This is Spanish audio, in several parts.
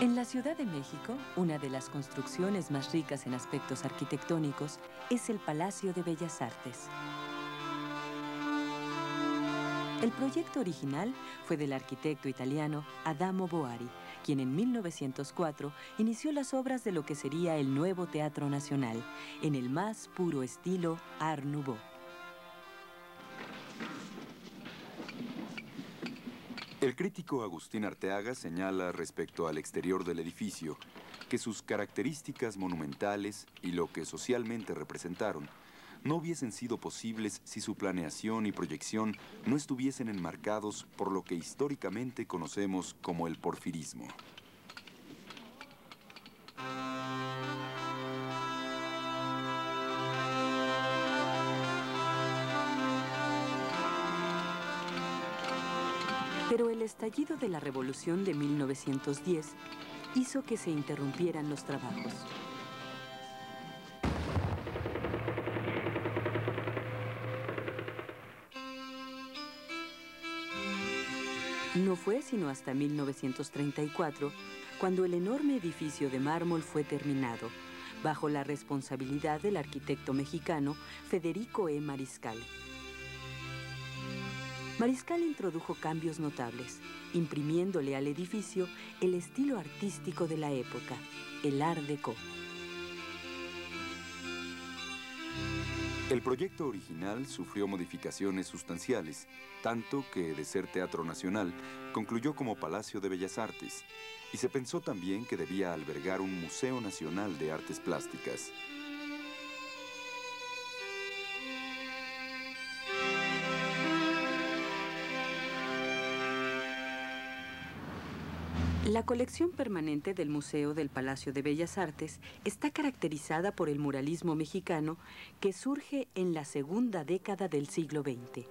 En la Ciudad de México, una de las construcciones más ricas en aspectos arquitectónicos es el Palacio de Bellas Artes. El proyecto original fue del arquitecto italiano Adamo Boari, quien en 1904 inició las obras de lo que sería el nuevo Teatro Nacional, en el más puro estilo Art Nouveau. El crítico Agustín Arteaga señala respecto al exterior del edificio que sus características monumentales y lo que socialmente representaron no hubiesen sido posibles si su planeación y proyección no estuviesen enmarcados por lo que históricamente conocemos como el porfirismo. Pero el estallido de la Revolución de 1910 hizo que se interrumpieran los trabajos. No fue sino hasta 1934 cuando el enorme edificio de mármol fue terminado, bajo la responsabilidad del arquitecto mexicano Federico E. Mariscal. Mariscal introdujo cambios notables, imprimiéndole al edificio el estilo artístico de la época, el Art Deco. El proyecto original sufrió modificaciones sustanciales, tanto que de ser Teatro Nacional concluyó como Palacio de Bellas Artes, y se pensó también que debía albergar un Museo Nacional de Artes Plásticas. La colección permanente del Museo del Palacio de Bellas Artes está caracterizada por el muralismo mexicano que surge en la segunda década del siglo XX.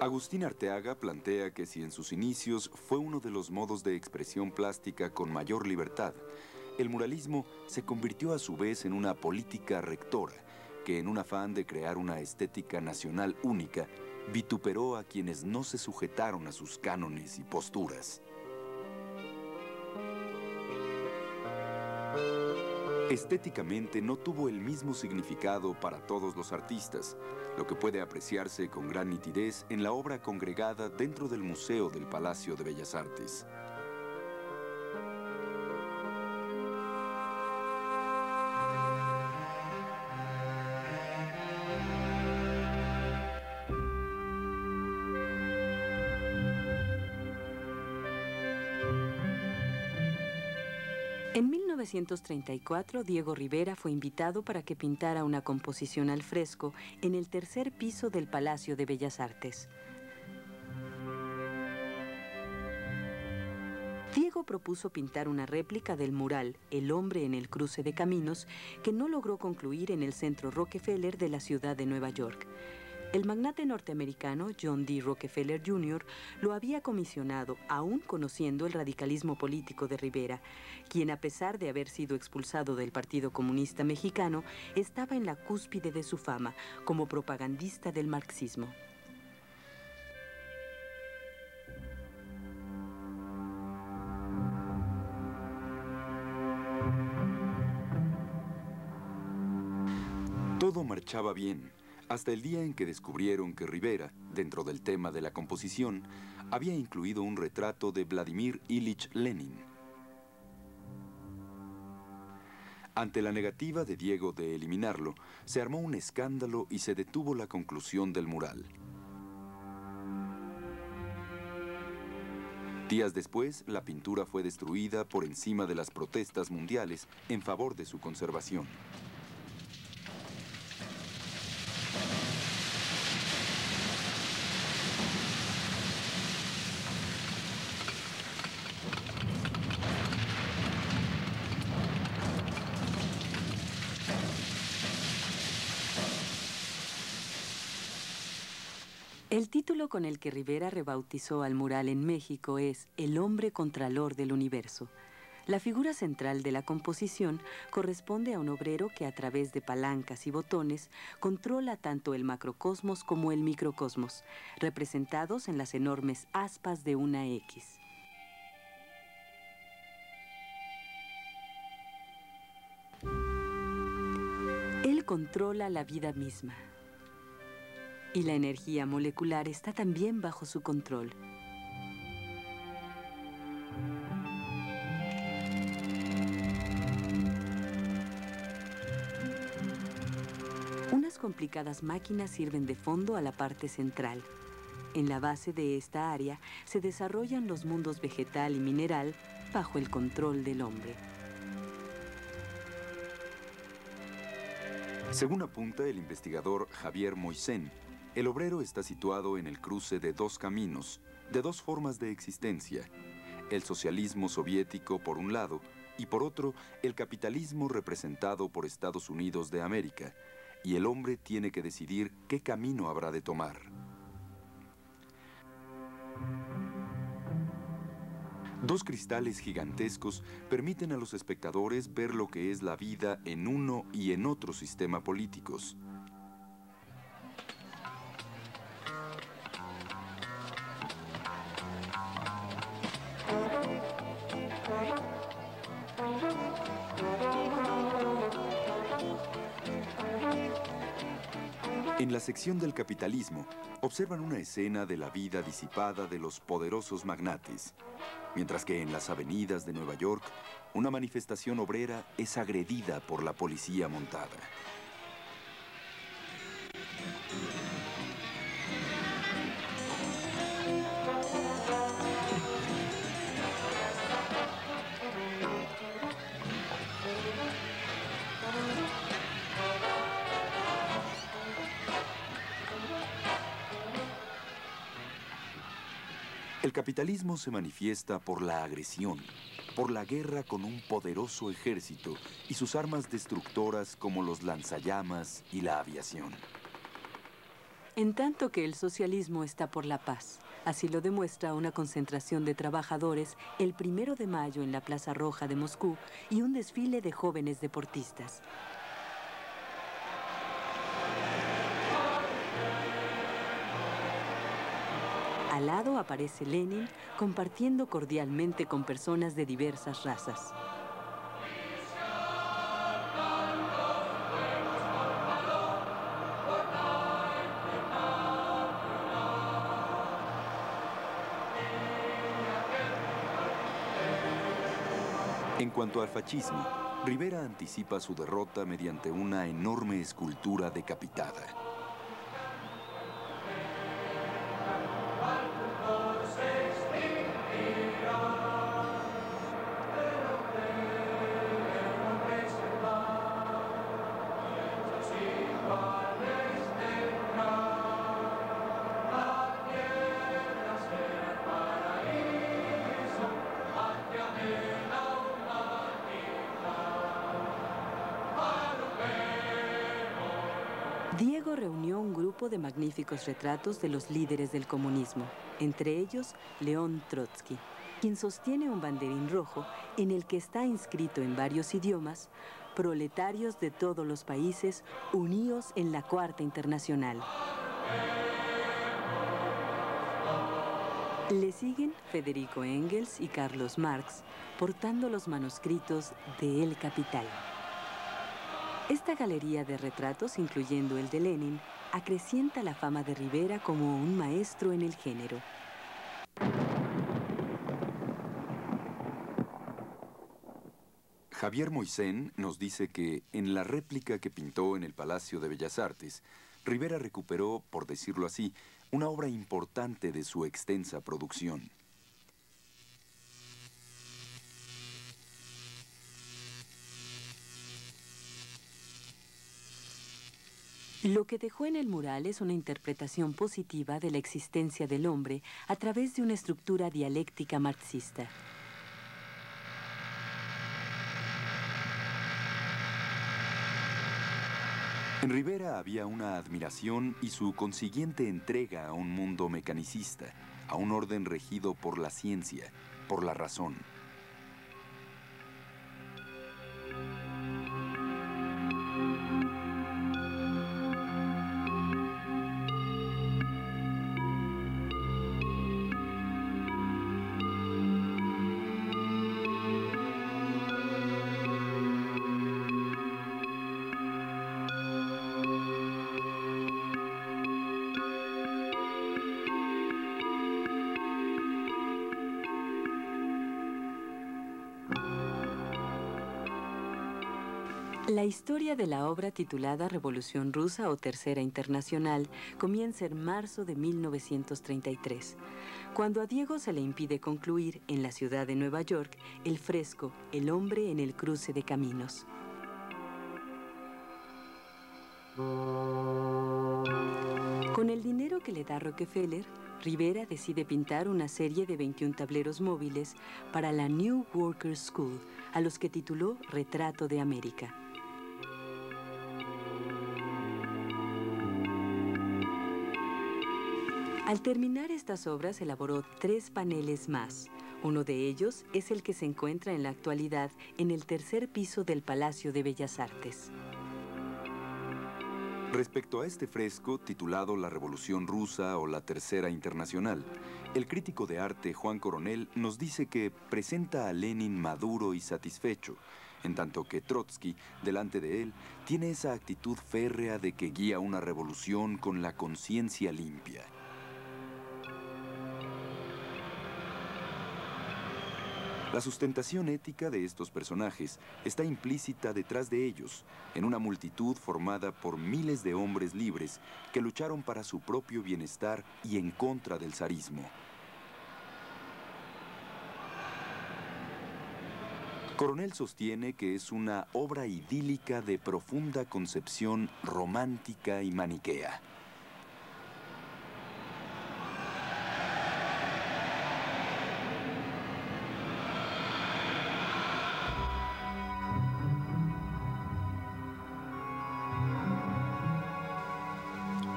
Agustín Arteaga plantea que si en sus inicios fue uno de los modos de expresión plástica con mayor libertad, el muralismo se convirtió a su vez en una política rectora que, en un afán de crear una estética nacional única, vituperó a quienes no se sujetaron a sus cánones y posturas. Estéticamente no tuvo el mismo significado para todos los artistas, lo que puede apreciarse con gran nitidez en la obra congregada dentro del Museo del Palacio de Bellas Artes. En 1934, Diego Rivera fue invitado para que pintara una composición al fresco en el tercer piso del Palacio de Bellas Artes. Diego propuso pintar una réplica del mural El hombre en el cruce de caminos, que no logró concluir en el Centro Rockefeller de la ciudad de Nueva York. El magnate norteamericano John D. Rockefeller Jr. lo había comisionado, aún conociendo el radicalismo político de Rivera, quien, a pesar de haber sido expulsado del Partido Comunista Mexicano, estaba en la cúspide de su fama como propagandista del marxismo. Todo marchaba bien, hasta el día en que descubrieron que Rivera, dentro del tema de la composición, había incluido un retrato de Vladimir Ilich Lenin. Ante la negativa de Diego de eliminarlo, se armó un escándalo y se detuvo la conclusión del mural. Días después, la pintura fue destruida por encima de las protestas mundiales en favor de su conservación. El título con el que Rivera rebautizó al mural en México es El hombre contralor del universo. La figura central de la composición corresponde a un obrero que a través de palancas y botones controla tanto el macrocosmos como el microcosmos, representados en las enormes aspas de una X. Él controla la vida misma. Y la energía molecular está también bajo su control. Unas complicadas máquinas sirven de fondo a la parte central. En la base de esta área se desarrollan los mundos vegetal y mineral bajo el control del hombre. Según apunta el investigador Javier Moisén, el obrero está situado en el cruce de dos caminos, de dos formas de existencia: el socialismo soviético por un lado y por otro el capitalismo representado por Estados Unidos de América, y el hombre tiene que decidir qué camino habrá de tomar. Dos cristales gigantescos permiten a los espectadores ver lo que es la vida en uno y en otro sistema políticos. En la sección del capitalismo, observan una escena de la vida disipada de los poderosos magnates, mientras que en las avenidas de Nueva York, una manifestación obrera es agredida por la policía montada. El capitalismo se manifiesta por la agresión, por la guerra con un poderoso ejército y sus armas destructoras como los lanzallamas y la aviación. En tanto que el socialismo está por la paz. Así lo demuestra una concentración de trabajadores el 1 de mayo en la Plaza Roja de Moscú y un desfile de jóvenes deportistas. Al lado aparece Lenin compartiendo cordialmente con personas de diversas razas. En cuanto al fascismo, Rivera anticipa su derrota mediante una enorme escultura decapitada. Diego reunió un grupo de magníficos retratos de los líderes del comunismo, entre ellos León Trotsky, quien sostiene un banderín rojo en el que está inscrito en varios idiomas: proletarios de todos los países, uníos en la Cuarta Internacional. Le siguen Federico Engels y Carlos Marx, portando los manuscritos de El Capital. Esta galería de retratos, incluyendo el de Lenin, acrecienta la fama de Rivera como un maestro en el género. Javier Moisén nos dice que en la réplica que pintó en el Palacio de Bellas Artes, Rivera recuperó, por decirlo así, una obra importante de su extensa producción. Lo que dejó en el mural es una interpretación positiva de la existencia del hombre a través de una estructura dialéctica marxista. En Rivera había una admiración y su consiguiente entrega a un mundo mecanicista, a un orden regido por la ciencia, por la razón. La historia de la obra titulada Revolución Rusa o Tercera Internacional comienza en marzo de 1933, cuando a Diego se le impide concluir en la ciudad de Nueva York el fresco El hombre en el cruce de caminos. Con el dinero que le da Rockefeller, Rivera decide pintar una serie de 21 tableros móviles para la New Workers' School, a los que tituló Retrato de América. Al terminar estas obras, elaboró 3 paneles más. Uno de ellos es el que se encuentra en la actualidad en el tercer piso del Palacio de Bellas Artes. Respecto a este fresco, titulado La Revolución Rusa o la Tercera Internacional, el crítico de arte Juan Coronel nos dice que presenta a Lenin maduro y satisfecho, en tanto que Trotsky, delante de él, tiene esa actitud férrea de que guía una revolución con la conciencia limpia. La sustentación ética de estos personajes está implícita detrás de ellos, en una multitud formada por miles de hombres libres que lucharon para su propio bienestar y en contra del zarismo. Coronel sostiene que es una obra idílica de profunda concepción romántica y maniquea.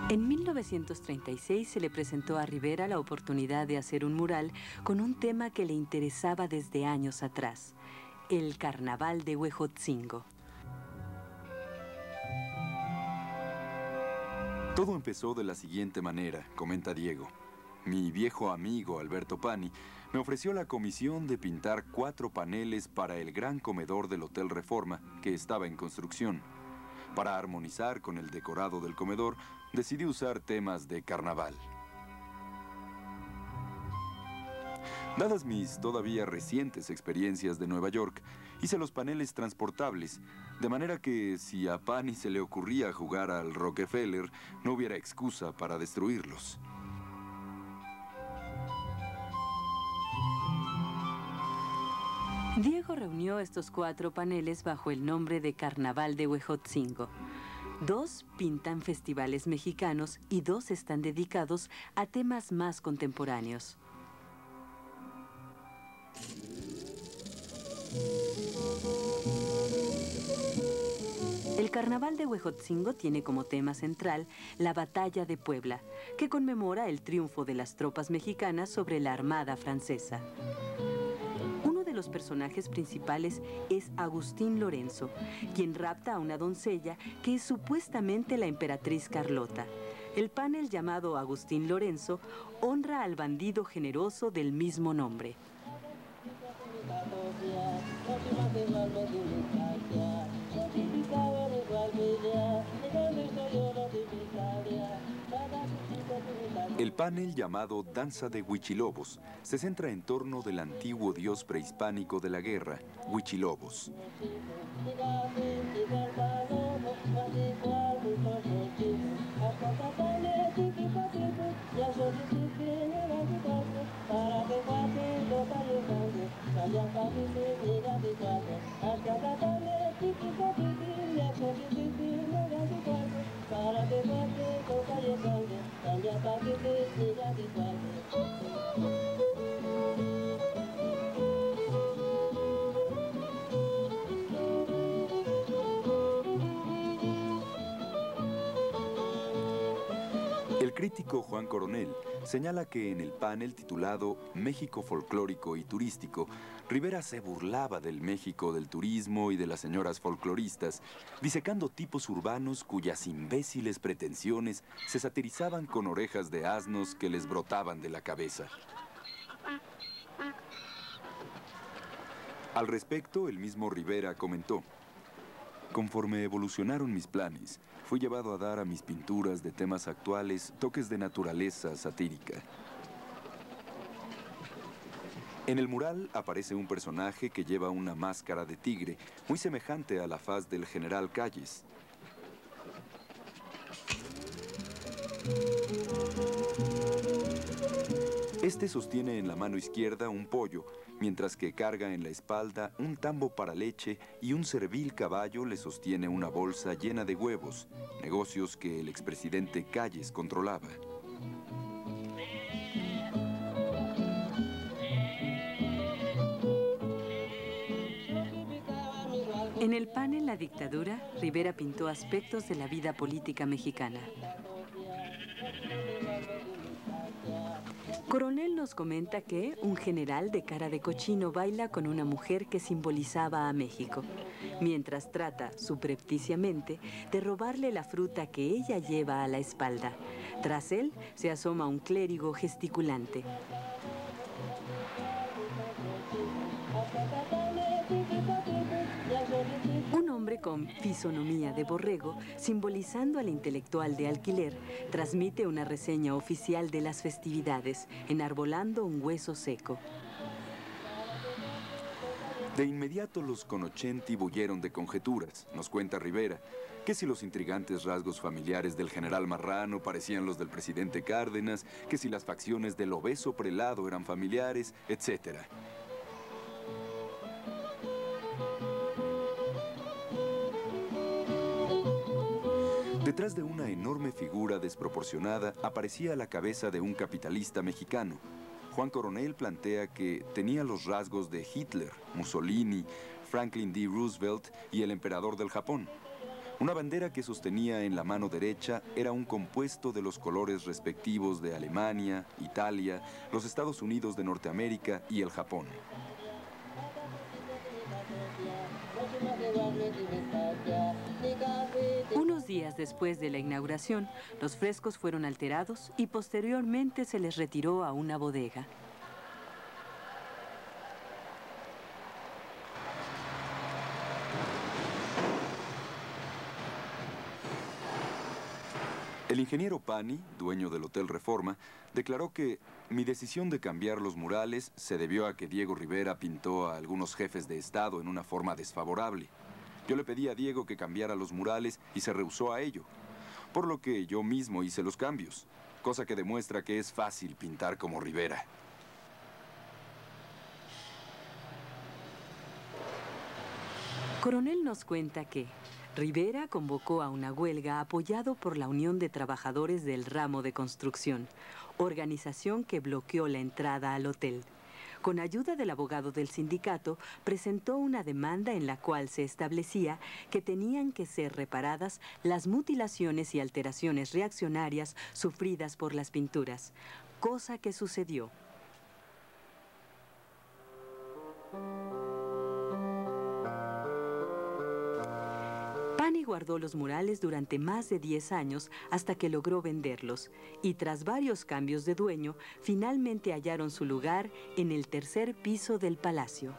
En 1936 se le presentó a Rivera la oportunidad de hacer un mural con un tema que le interesaba desde años atrás, el Carnaval de Huejotzingo. Todo empezó de la siguiente manera, comenta Diego. Mi viejo amigo Alberto Pani me ofreció la comisión de pintar 4 paneles para el gran comedor del Hotel Reforma, que estaba en construcción. Para armonizar con el decorado del comedor, decidí usar temas de carnaval. Dadas mis todavía recientes experiencias de Nueva York, hice los paneles transportables, de manera que si a Pani se le ocurría jugar al Rockefeller, no hubiera excusa para destruirlos. Diego reunió estos 4 paneles bajo el nombre de Carnaval de Huejotzingo. 2 pintan festivales mexicanos y 2 están dedicados a temas más contemporáneos. El Carnaval de Huejotzingo tiene como tema central la Batalla de Puebla, que conmemora el triunfo de las tropas mexicanas sobre la Armada francesa. Los personajes principales es Agustín Lorenzo, quien rapta a una doncella que es supuestamente la emperatriz Carlota. El panel llamado Agustín Lorenzo honra al bandido generoso del mismo nombre. El panel llamado Danza de Huichilobos se centra en torno del antiguo dios prehispánico de la guerra, Huichilobos. El crítico Juan Coronel señala que en el panel titulado México folclórico y turístico, Rivera se burlaba del México del turismo y de las señoras folcloristas, disecando tipos urbanos cuyas imbéciles pretensiones se satirizaban con orejas de asnos que les brotaban de la cabeza. Al respecto, el mismo Rivera comentó: conforme evolucionaron mis planes, fui llevado a dar a mis pinturas de temas actuales toques de naturaleza satírica. En el mural aparece un personaje que lleva una máscara de tigre, muy semejante a la faz del general Calles. Este sostiene en la mano izquierda un pollo, mientras que carga en la espalda un tambo para leche y un servil caballo le sostiene una bolsa llena de huevos, negocios que el expresidente Calles controlaba. En el panel La dictadura, Rivera pintó aspectos de la vida política mexicana. Coronel nos comenta que un general de cara de cochino baila con una mujer que simbolizaba a México, mientras trata, subrepticiamente, de robarle la fruta que ella lleva a la espalda. Tras él se asoma un clérigo gesticulante. Un hombre con fisonomía de borrego, simbolizando al intelectual de alquiler, transmite una reseña oficial de las festividades, enarbolando un hueso seco. De inmediato los Conocenti bullieron de conjeturas, nos cuenta Rivera, que si los intrigantes rasgos familiares del general Marrano parecían los del presidente Cárdenas, que si las facciones del obeso prelado eran familiares, etc. Detrás de una enorme figura desproporcionada aparecía la cabeza de un capitalista mexicano. Juan Coronel plantea que tenía los rasgos de Hitler, Mussolini, Franklin D. Roosevelt y el emperador del Japón. Una bandera que sostenía en la mano derecha era un compuesto de los colores respectivos de Alemania, Italia, los Estados Unidos de Norteamérica y el Japón. Unos días después de la inauguración, los frescos fueron alterados y posteriormente se les retiró a una bodega. El ingeniero Pani, dueño del Hotel Reforma, declaró que mi decisión de cambiar los murales se debió a que Diego Rivera pintó a algunos jefes de Estado en una forma desfavorable. Yo le pedí a Diego que cambiara los murales y se rehusó a ello, por lo que yo mismo hice los cambios, cosa que demuestra que es fácil pintar como Rivera. Coronel nos cuenta que Rivera convocó a una huelga apoyado por la Unión de Trabajadores del Ramo de Construcción, organización que bloqueó la entrada al hotel. Con ayuda del abogado del sindicato, presentó una demanda en la cual se establecía que tenían que ser reparadas las mutilaciones y alteraciones reaccionarias sufridas por las pinturas, cosa que sucedió. Pani guardó los murales durante más de 10 años hasta que logró venderlos y tras varios cambios de dueño, finalmente hallaron su lugar en el tercer piso del palacio.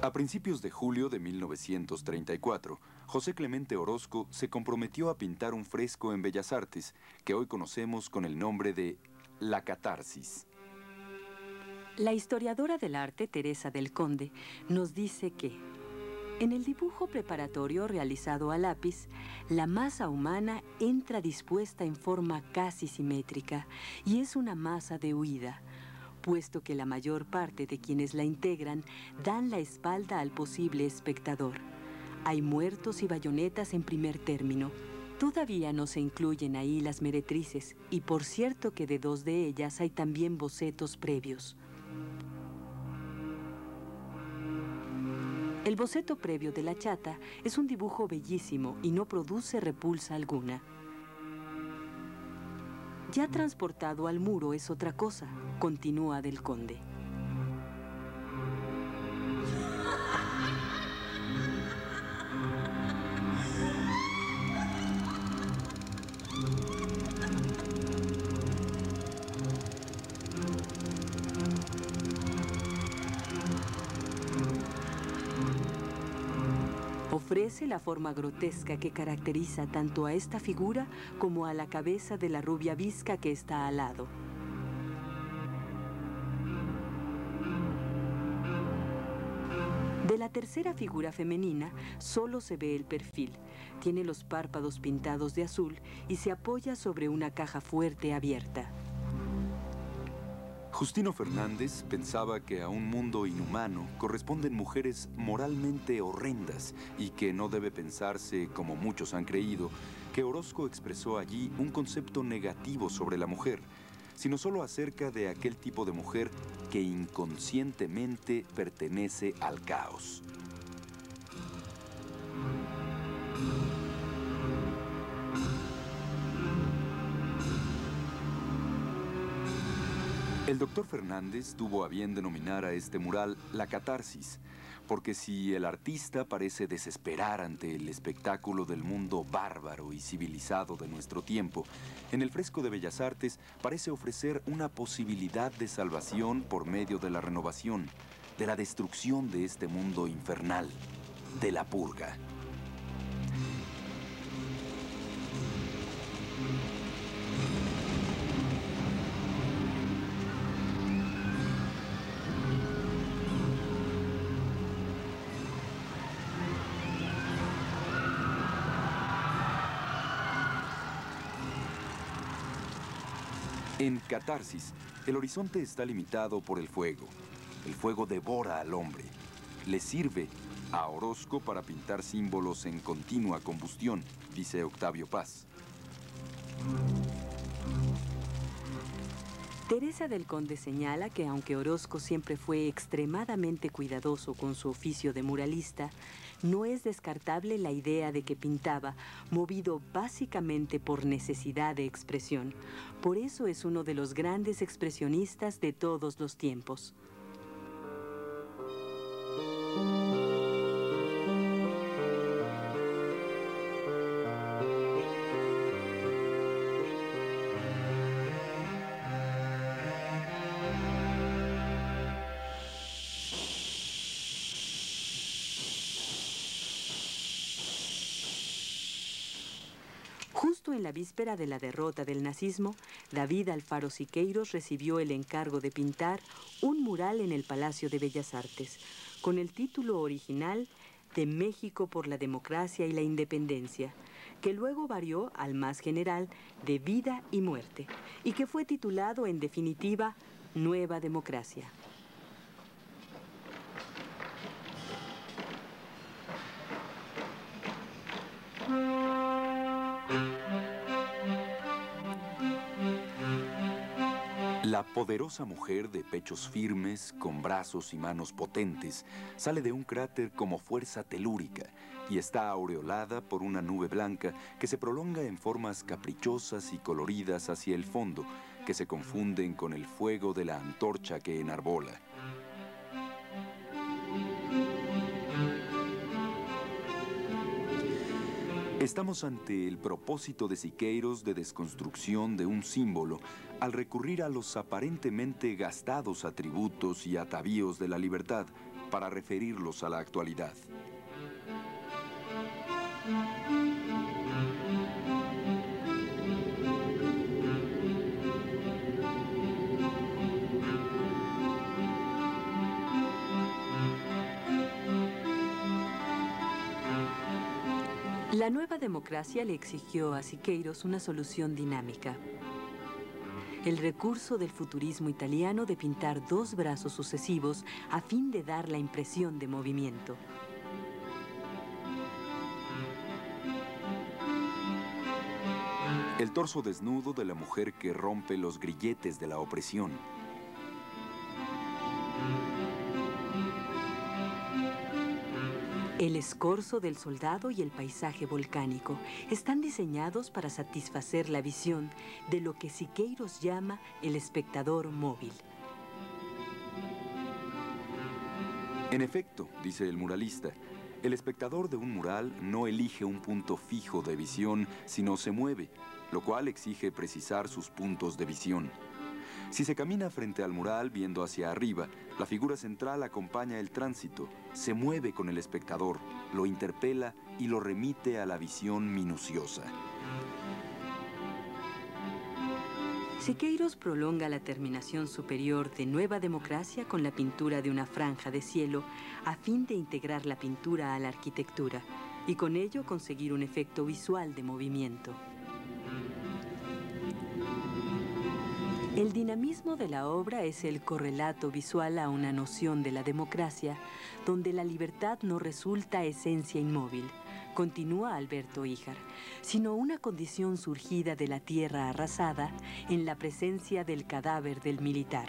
A principios de julio de 1934, José Clemente Orozco se comprometió a pintar un fresco en Bellas Artes, que hoy conocemos con el nombre de La Catarsis. La historiadora del arte, Teresa del Conde, nos dice que en el dibujo preparatorio realizado a lápiz, la masa humana entra dispuesta en forma casi simétrica y es una masa de huida, puesto que la mayor parte de quienes la integran dan la espalda al posible espectador. Hay muertos y bayonetas en primer término. Todavía no se incluyen ahí las meretrices, y por cierto que de 2 de ellas hay también bocetos previos. El boceto previo de la chata es un dibujo bellísimo y no produce repulsa alguna. Ya transportado al muro es otra cosa, continúa del Conde. ofrece la forma grotesca que caracteriza tanto a esta figura como a la cabeza de la rubia visca que está al lado. De la tercera figura femenina solo se ve el perfil. Tiene los párpados pintados de azul y se apoya sobre una caja fuerte abierta. Justino Fernández pensaba que a un mundo inhumano corresponden mujeres moralmente horrendas y que no debe pensarse, como muchos han creído, que Orozco expresó allí un concepto negativo sobre la mujer, sino solo acerca de aquel tipo de mujer que inconscientemente pertenece al caos. El doctor Fernández tuvo a bien denominar a este mural la catarsis, porque si el artista parece desesperar ante el espectáculo del mundo bárbaro y civilizado de nuestro tiempo, en el fresco de Bellas Artes parece ofrecer una posibilidad de salvación por medio de la renovación, de la destrucción de este mundo infernal, de la purga. En Catarsis, el horizonte está limitado por el fuego. El fuego devora al hombre. Le sirve a Orozco para pintar símbolos en continua combustión, dice Octavio Paz. Teresa del Conde señala que aunque Orozco siempre fue extremadamente cuidadoso con su oficio de muralista, no es descartable la idea de que pintaba movido básicamente por necesidad de expresión. Por eso es uno de los grandes expresionistas de todos los tiempos. Justo en la víspera de la derrota del nazismo, David Alfaro Siqueiros recibió el encargo de pintar un mural en el Palacio de Bellas Artes, con el título original de México por la democracia y la independencia, que luego varió al más general de Vida y Muerte, y que fue titulado en definitiva Nueva Democracia. La poderosa mujer de pechos firmes, con brazos y manos potentes, sale de un cráter como fuerza telúrica y está aureolada por una nube blanca que se prolonga en formas caprichosas y coloridas hacia el fondo, que se confunden con el fuego de la antorcha que enarbola. Estamos ante el propósito de Siqueiros de desconstrucción de un símbolo al recurrir a los aparentemente gastados atributos y atavíos de la libertad para referirlos a la actualidad. La nueva democracia le exigió a Siqueiros una solución dinámica. El recurso del futurismo italiano de pintar dos brazos sucesivos a fin de dar la impresión de movimiento. El torso desnudo de la mujer que rompe los grilletes de la opresión. El escorzo del soldado y el paisaje volcánico están diseñados para satisfacer la visión de lo que Siqueiros llama el espectador móvil. En efecto, dice el muralista, el espectador de un mural no elige un punto fijo de visión, sino se mueve, lo cual exige precisar sus puntos de visión. Si se camina frente al mural viendo hacia arriba, la figura central acompaña el tránsito, se mueve con el espectador, lo interpela y lo remite a la visión minuciosa. Siqueiros prolonga la terminación superior de Nueva Democracia con la pintura de una franja de cielo a fin de integrar la pintura a la arquitectura y con ello conseguir un efecto visual de movimiento. El dinamismo de la obra es el correlato visual a una noción de la democracia donde la libertad no resulta esencia inmóvil, continúa Alberto Híjar, sino una condición surgida de la tierra arrasada en la presencia del cadáver del militar.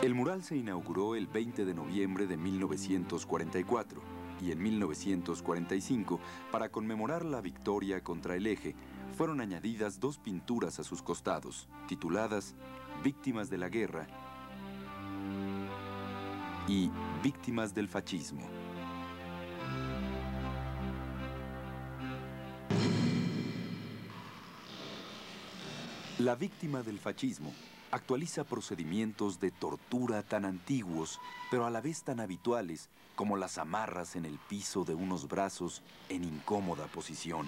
El mural se inauguró el 20 de noviembre de 1944 y en 1945, para conmemorar la victoria contra el Eje, fueron añadidas 2 pinturas a sus costados, tituladas Víctimas de la Guerra y Víctimas del Fascismo. La víctima del fascismo actualiza procedimientos de tortura tan antiguos, pero a la vez tan habituales, como las amarras en el piso de unos brazos en incómoda posición.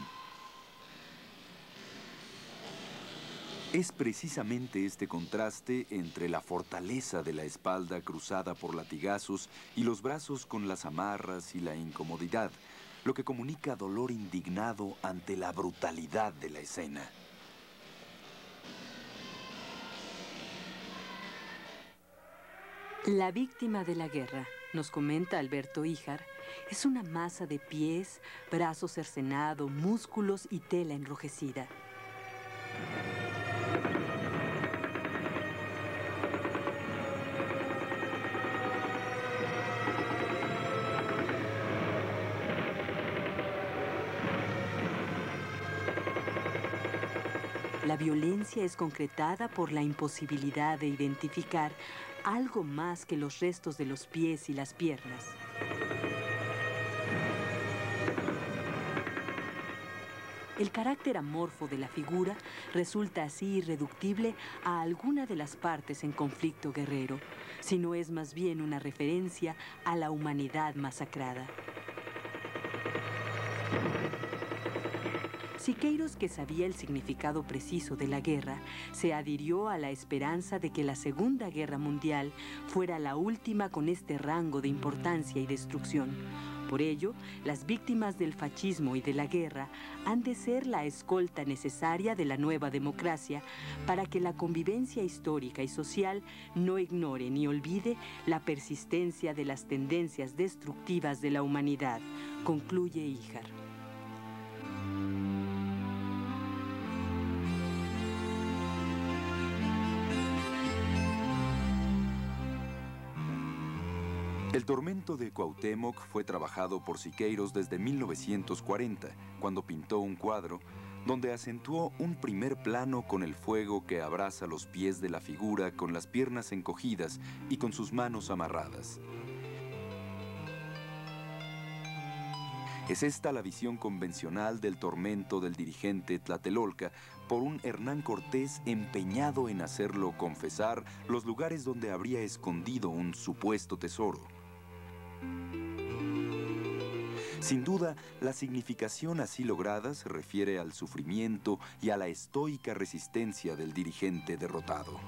Es precisamente este contraste entre la fortaleza de la espalda cruzada por latigazos y los brazos con las amarras y la incomodidad, lo que comunica dolor indignado ante la brutalidad de la escena. La víctima de la guerra, nos comenta Alberto Híjar, es una masa de pies, brazo cercenado, músculos y tela enrojecida. La violencia es concretada por la imposibilidad de identificar algo más que los restos de los pies y las piernas. El carácter amorfo de la figura resulta así irreductible a alguna de las partes en conflicto guerrero, sino es más bien una referencia a la humanidad masacrada. Siqueiros, que sabía el significado preciso de la guerra, se adhirió a la esperanza de que la Segunda Guerra Mundial fuera la última con este rango de importancia y destrucción. Por ello, las víctimas del fascismo y de la guerra han de ser la escolta necesaria de la nueva democracia para que la convivencia histórica y social no ignore ni olvide la persistencia de las tendencias destructivas de la humanidad, concluye Híjar. El tormento de Cuauhtémoc fue trabajado por Siqueiros desde 1940, cuando pintó un cuadro donde acentuó un primer plano con el fuego que abraza los pies de la figura con las piernas encogidas y con sus manos amarradas. Es esta la visión convencional del tormento del dirigente Tlatelolca por un Hernán Cortés empeñado en hacerlo confesar los lugares donde habría escondido un supuesto tesoro. Sin duda, la significación así lograda se refiere al sufrimiento y a la estoica resistencia del dirigente derrotado.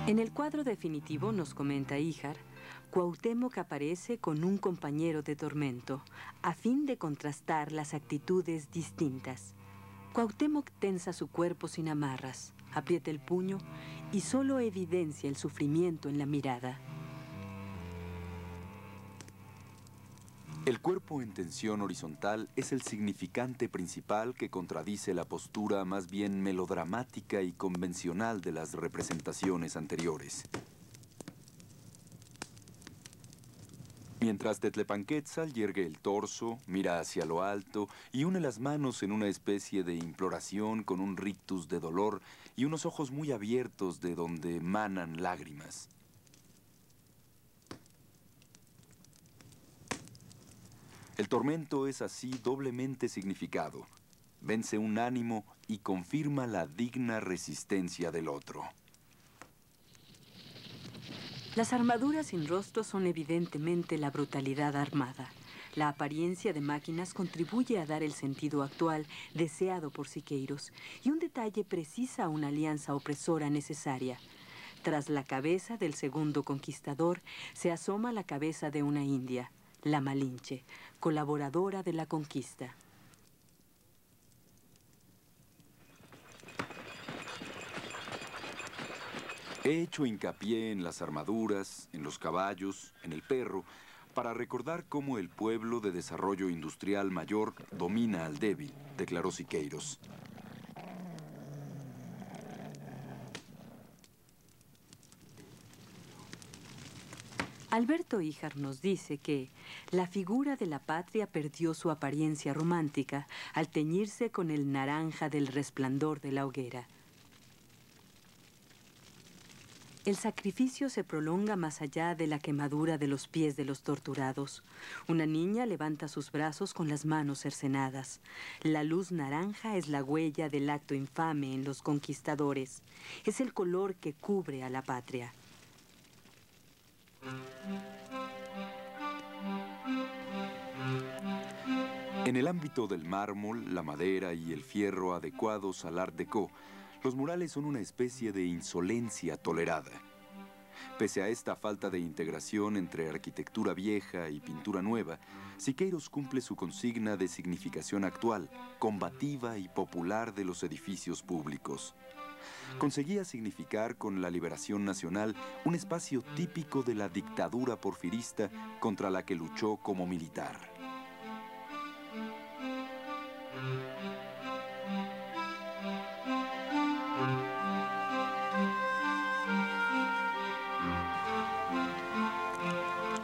En el cuadro definitivo, nos comenta Híjar, Cuauhtémoc aparece con un compañero de tormento, a fin de contrastar las actitudes distintas. Cuauhtémoc tensa su cuerpo sin amarras, aprieta el puño y solo evidencia el sufrimiento en la mirada. El cuerpo en tensión horizontal es el significante principal que contradice la postura más bien melodramática y convencional de las representaciones anteriores. Mientras Tetlepanquetzal yergue el torso, mira hacia lo alto y une las manos en una especie de imploración con un rictus de dolor y unos ojos muy abiertos de donde manan lágrimas. El tormento es así doblemente significado. Vence un ánimo y confirma la digna resistencia del otro. Las armaduras sin rostro son evidentemente la brutalidad armada. La apariencia de máquinas contribuye a dar el sentido actual deseado por Siqueiros, y un detalle precisa una alianza opresora necesaria. Tras la cabeza del segundo conquistador se asoma la cabeza de una india, la Malinche, colaboradora de la conquista. He hecho hincapié en las armaduras, en los caballos, en el perro, para recordar cómo el pueblo de desarrollo industrial mayor domina al débil, declaró Siqueiros. Alberto Híjar nos dice que la figura de la patria perdió su apariencia romántica al teñirse con el naranja del resplandor de la hoguera. El sacrificio se prolonga más allá de la quemadura de los pies de los torturados. Una niña levanta sus brazos con las manos cercenadas. La luz naranja es la huella del acto infame en los conquistadores. Es el color que cubre a la patria. En el ámbito del mármol, la madera y el fierro adecuados al Art Déco, los murales son una especie de insolencia tolerada. Pese a esta falta de integración entre arquitectura vieja y pintura nueva, Siqueiros cumple su consigna de significación actual, combativa y popular de los edificios públicos. Conseguía significar con la liberación nacional un espacio típico de la dictadura porfirista contra la que luchó como militar.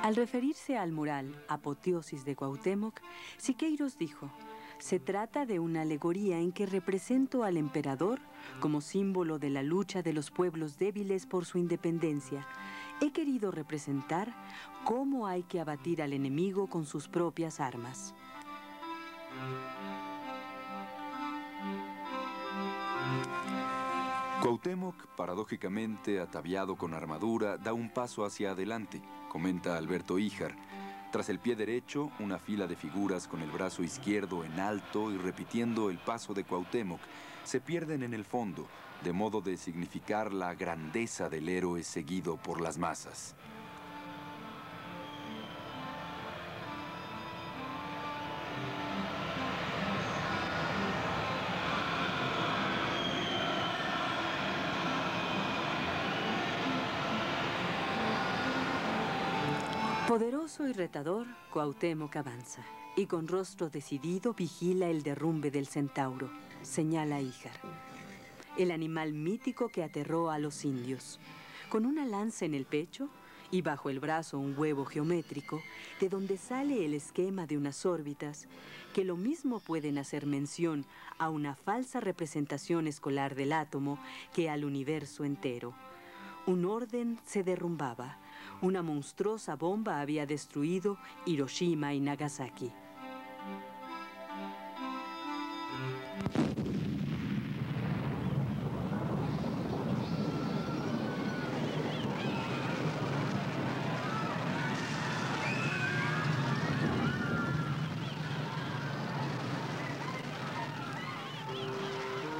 Al referirse al mural Apoteosis de Cuauhtémoc, Siqueiros dijo: se trata de una alegoría en que represento al emperador como símbolo de la lucha de los pueblos débiles por su independencia. He querido representar cómo hay que abatir al enemigo con sus propias armas. Cuauhtémoc, paradójicamente ataviado con armadura, da un paso hacia adelante, comenta Alberto Híjar. Tras el pie derecho, una fila de figuras con el brazo izquierdo en alto y repitiendo el paso de Cuauhtémoc se pierden en el fondo, de modo de significar la grandeza del héroe seguido por las masas. Poderoso y retador, Cuauhtémoc avanza, y con rostro decidido vigila el derrumbe del centauro, señala Híjar. El animal mítico que aterró a los indios. Con una lanza en el pecho y bajo el brazo un huevo geométrico, de donde sale el esquema de unas órbitas, que lo mismo pueden hacer mención a una falsa representación escolar del átomo que al universo entero. Un orden se derrumbaba. Una monstruosa bomba había destruido Hiroshima y Nagasaki.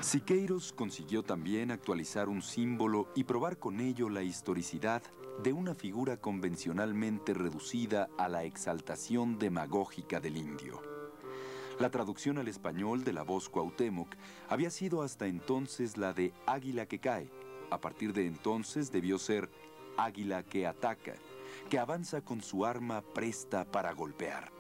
Siqueiros consiguió también actualizar un símbolo y probar con ello la historicidad de una figura convencionalmente reducida a la exaltación demagógica del indio. La traducción al español de la voz Cuauhtémoc había sido hasta entonces la de águila que cae. A partir de entonces debió ser águila que ataca, que avanza con su arma presta para golpear.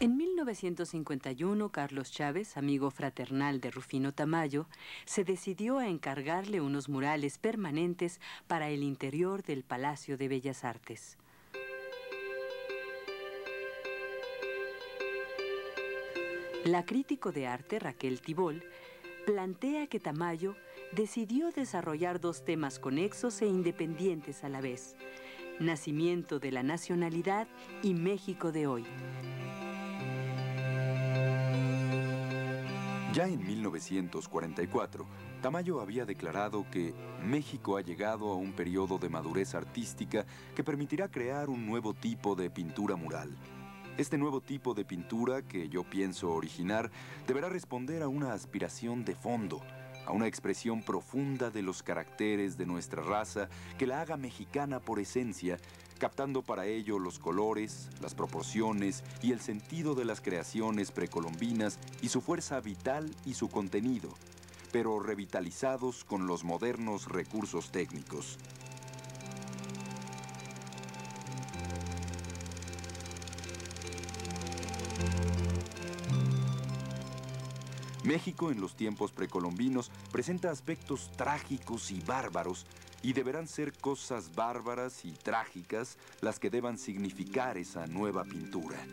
En 1951, Carlos Chávez, amigo fraternal de Rufino Tamayo, se decidió a encargarle unos murales permanentes para el interior del Palacio de Bellas Artes. La crítico de arte Raquel Tibol plantea que Tamayo decidió desarrollar dos temas conexos e independientes a la vez: nacimiento de la nacionalidad y México de hoy. Ya en 1944, Tamayo había declarado que México ha llegado a un periodo de madurez artística que permitirá crear un nuevo tipo de pintura mural. Este nuevo tipo de pintura que yo pienso originar deberá responder a una aspiración de fondo, a una expresión profunda de los caracteres de nuestra raza que la haga mexicana por esencia, captando para ello los colores, las proporciones y el sentido de las creaciones precolombinas y su fuerza vital y su contenido, pero revitalizados con los modernos recursos técnicos. México en los tiempos precolombinos presenta aspectos trágicos y bárbaros, y deberán ser cosas bárbaras y trágicas las que deban significar esa nueva pintura.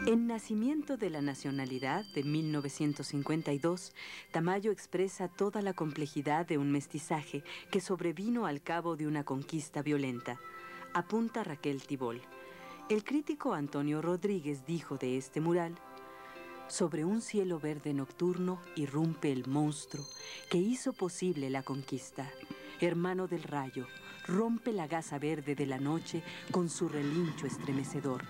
En Nacimiento de la Nacionalidad, de 1952, Tamayo expresa toda la complejidad de un mestizaje que sobrevino al cabo de una conquista violenta. Apunta Raquel Tibol. El crítico Antonio Rodríguez dijo de este mural: sobre un cielo verde nocturno irrumpe el monstruo que hizo posible la conquista. Hermano del rayo, rompe la gasa verde de la noche con su relincho estremecedor.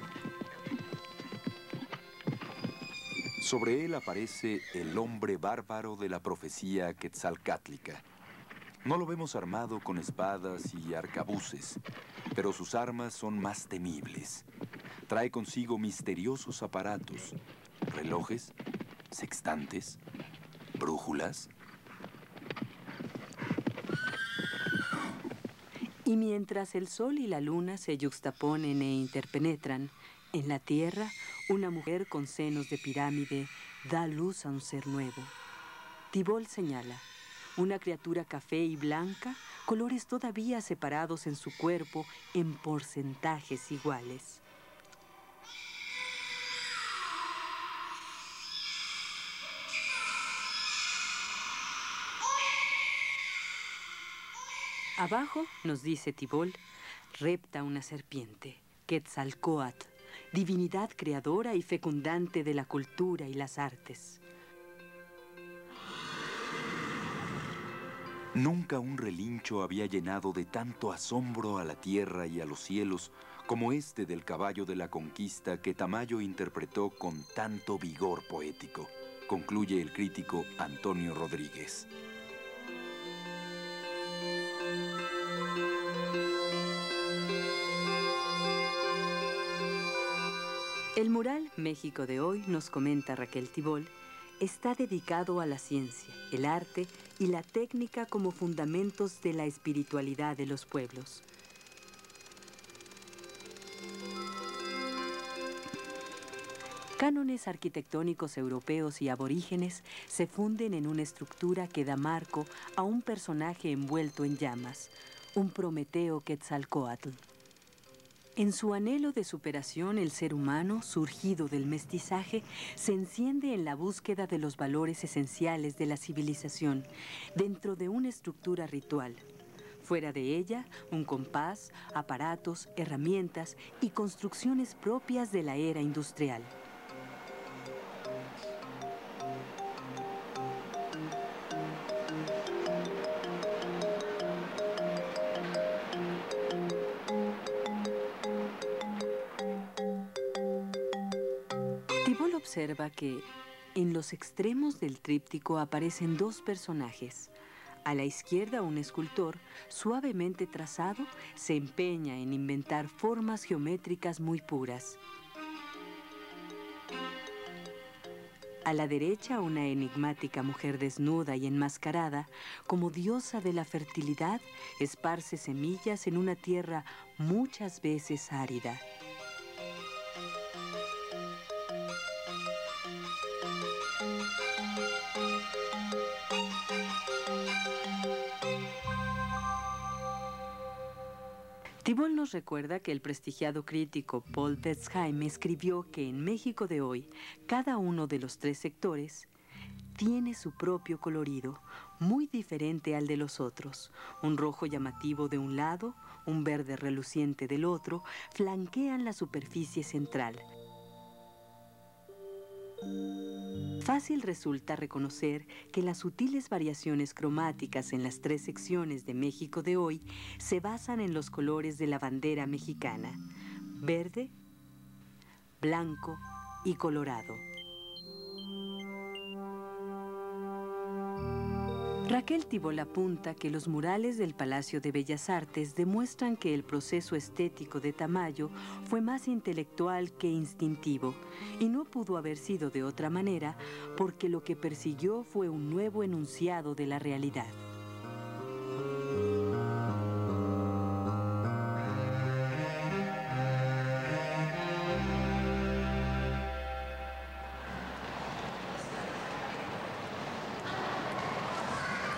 Sobre él aparece el hombre bárbaro de la profecía quetzalcátlica. No lo vemos armado con espadas y arcabuces, pero sus armas son más temibles. Trae consigo misteriosos aparatos, relojes, sextantes, brújulas. Y mientras el sol y la luna se yuxtaponen e interpenetran, en la tierra, una mujer con senos de pirámide da luz a un ser nuevo. Tibol señala: una criatura café y blanca, colores todavía separados en su cuerpo en porcentajes iguales. Abajo, nos dice Tibol, repta una serpiente, Quetzalcóatl, divinidad creadora y fecundante de la cultura y las artes. Nunca un relincho había llenado de tanto asombro a la tierra y a los cielos como este del caballo de la conquista que Tamayo interpretó con tanto vigor poético, concluye el crítico Antonio Rodríguez. El mural México de hoy, nos comenta Raquel Tibol, está dedicado a la ciencia, el arte y la técnica como fundamentos de la espiritualidad de los pueblos. Cánones arquitectónicos europeos y aborígenes se funden en una estructura que da marco a un personaje envuelto en llamas, un Prometeo Quetzalcóatl. En su anhelo de superación, el ser humano, surgido del mestizaje, se enciende en la búsqueda de los valores esenciales de la civilización, dentro de una estructura ritual. Fuera de ella, un compás, aparatos, herramientas y construcciones propias de la era industrial. Tibol observa que en los extremos del tríptico aparecen dos personajes. A la izquierda, un escultor, suavemente trazado, se empeña en inventar formas geométricas muy puras. A la derecha, una enigmática mujer desnuda y enmascarada, como diosa de la fertilidad, esparce semillas en una tierra muchas veces árida. Tibol nos recuerda que el prestigiado crítico Paul Wertheim escribió que en México de hoy, cada uno de los tres sectores tiene su propio colorido, muy diferente al de los otros. Un rojo llamativo de un lado, un verde reluciente del otro, flanquean la superficie central. Fácil resulta reconocer que las sutiles variaciones cromáticas en las tres secciones de México de hoy se basan en los colores de la bandera mexicana: verde, blanco y colorado. Raquel Tibol apunta que los murales del Palacio de Bellas Artes demuestran que el proceso estético de Tamayo fue más intelectual que instintivo, y no pudo haber sido de otra manera porque lo que persiguió fue un nuevo enunciado de la realidad.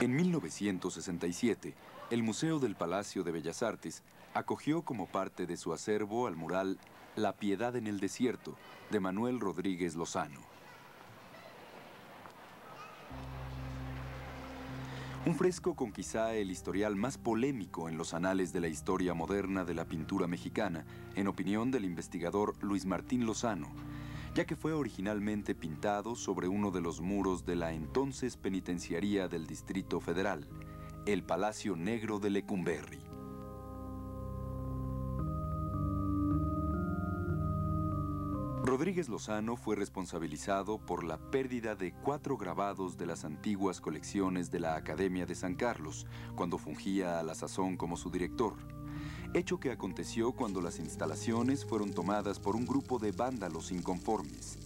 En 1967, el Museo del Palacio de Bellas Artes acogió como parte de su acervo al mural La Piedad en el Desierto, de Manuel Rodríguez Lozano. Un fresco con quizá el historial más polémico en los anales de la historia moderna de la pintura mexicana, en opinión del investigador Luis Martín Lozano, ya que fue originalmente pintado sobre uno de los muros de la entonces penitenciaría del Distrito Federal, el Palacio Negro de Lecumberri. Rodríguez Lozano fue responsabilizado por la pérdida de 4 grabados de las antiguas colecciones de la Academia de San Carlos, cuando fungía a la sazón como su director. Hecho que aconteció cuando las instalaciones fueron tomadas por un grupo de vándalos inconformes.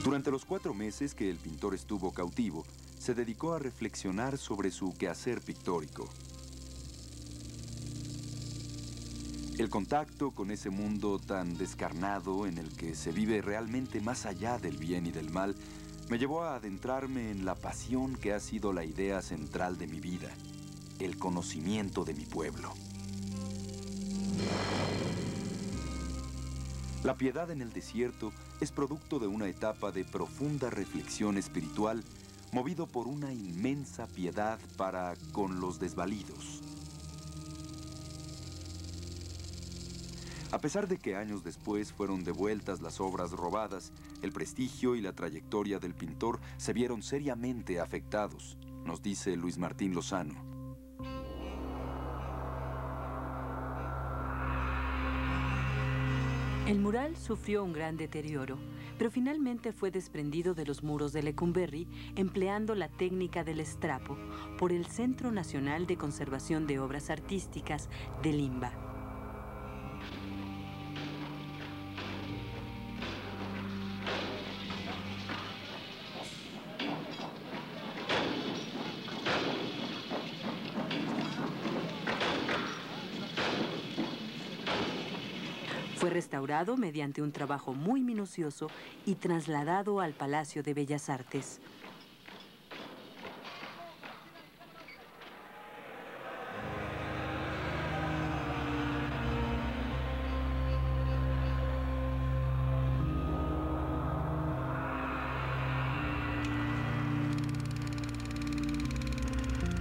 Durante los 4 meses que el pintor estuvo cautivo, se dedicó a reflexionar sobre su quehacer pictórico. El contacto con ese mundo tan descarnado en el que se vive realmente más allá del bien y del mal me llevó a adentrarme en la pasión que ha sido la idea central de mi vida, el conocimiento de mi pueblo. La Piedad en el Desierto es producto de una etapa de profunda reflexión espiritual, movido por una inmensa piedad para con los desvalidos. A pesar de que años después fueron devueltas las obras robadas, el prestigio y la trayectoria del pintor se vieron seriamente afectados, nos dice Luis Martín Lozano. El mural sufrió un gran deterioro, pero finalmente fue desprendido de los muros de Lecumberri empleando la técnica del estrapo por el Centro Nacional de Conservación de Obras Artísticas de Limba. Fue restaurado mediante un trabajo muy minucioso y trasladado al Palacio de Bellas Artes.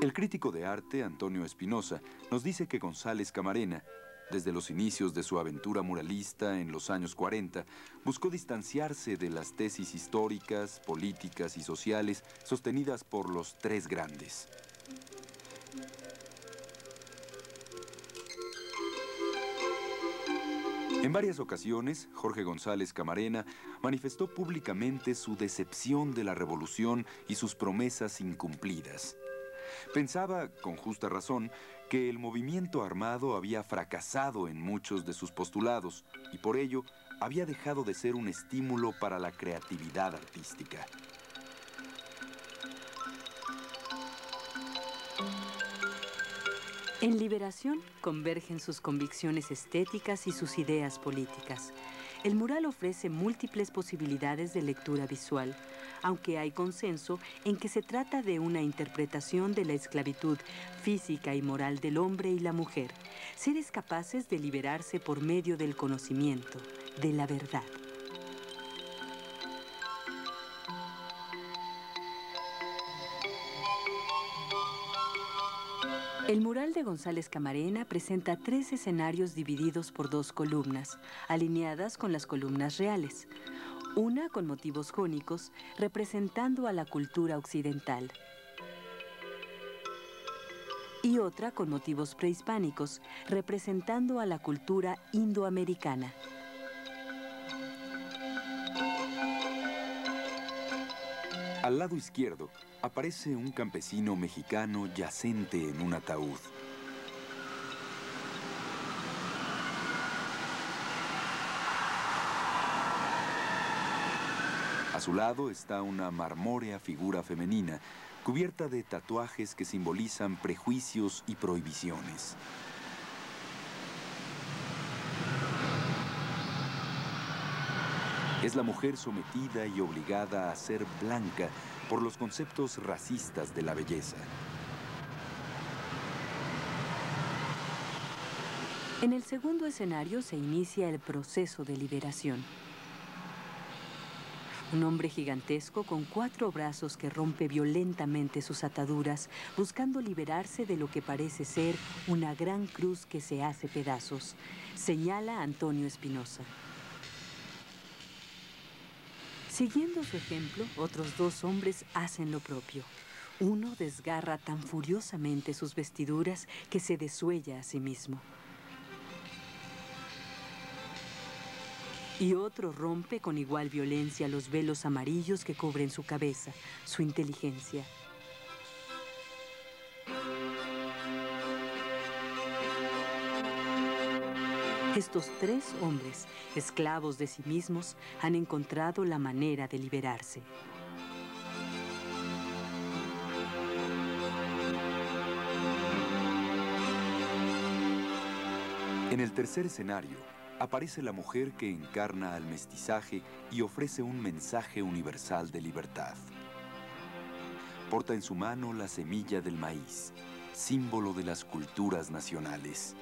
El crítico de arte, Antonio Espinosa, nos dice que González Camarena, desde los inicios de su aventura muralista en los años 40, buscó distanciarse de las tesis históricas, políticas y sociales sostenidas por los tres grandes. En varias ocasiones, Jorge González Camarena manifestó públicamente su decepción de la revolución y sus promesas incumplidas. Pensaba, con justa razón, que el movimiento armado había fracasado en muchos de sus postulados y por ello había dejado de ser un estímulo para la creatividad artística. En Liberación convergen sus convicciones estéticas y sus ideas políticas. El mural ofrece múltiples posibilidades de lectura visual, aunque hay consenso en que se trata de una interpretación de la esclavitud física y moral del hombre y la mujer, seres capaces de liberarse por medio del conocimiento, de la verdad. El mural de González Camarena presenta 3 escenarios divididos por 2 columnas, alineadas con las columnas reales. Una con motivos jónicos, representando a la cultura occidental. Y otra con motivos prehispánicos, representando a la cultura indoamericana. Al lado izquierdo aparece un campesino mexicano yacente en un ataúd. A su lado está una marmórea figura femenina, cubierta de tatuajes que simbolizan prejuicios y prohibiciones. Es la mujer sometida y obligada a ser blanca por los conceptos racistas de la belleza. En el segundo escenario se inicia el proceso de liberación. Un hombre gigantesco con 4 brazos que rompe violentamente sus ataduras, buscando liberarse de lo que parece ser una gran cruz que se hace pedazos, señala Antonio Espinosa. Siguiendo su ejemplo, otros 2 hombres hacen lo propio. Uno desgarra tan furiosamente sus vestiduras que se desuella a sí mismo. Y otro rompe con igual violencia los velos amarillos que cubren su cabeza, su inteligencia. Estos 3 hombres, esclavos de sí mismos, han encontrado la manera de liberarse. En el tercer escenario, aparece la mujer que encarna al mestizaje y ofrece un mensaje universal de libertad. Porta en su mano la semilla del maíz, símbolo de las culturas nacionales.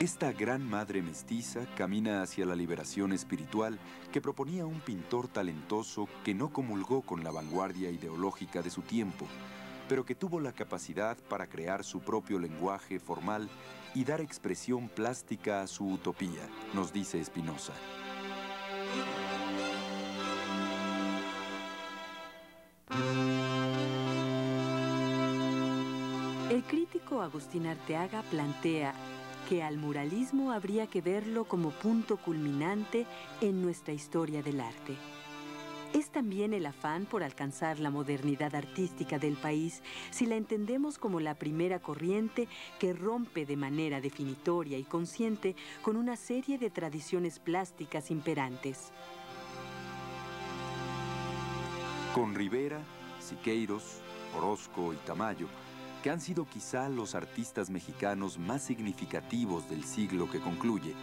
Esta gran madre mestiza camina hacia la liberación espiritual que proponía un pintor talentoso que no comulgó con la vanguardia ideológica de su tiempo, pero que tuvo la capacidad para crear su propio lenguaje formal y dar expresión plástica a su utopía, nos dice Espinosa. El crítico Agustín Arteaga plantea que al muralismo habría que verlo como punto culminante en nuestra historia del arte. Es también el afán por alcanzar la modernidad artística del país si la entendemos como la primera corriente que rompe de manera definitoria y consciente con una serie de tradiciones plásticas imperantes. Con Rivera, Siqueiros, Orozco y Tamayo, que han sido quizá los artistas mexicanos más significativos del siglo que concluye,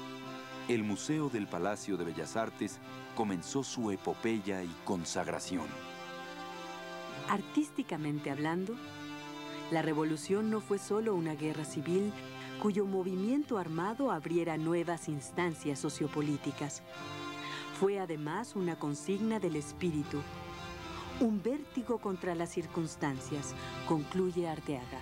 el Museo del Palacio de Bellas Artes comenzó su epopeya y consagración. Artísticamente hablando, la revolución no fue solo una guerra civil cuyo movimiento armado abriera nuevas instancias sociopolíticas. Fue además una consigna del espíritu, un vértigo contra las circunstancias, concluye Arteaga.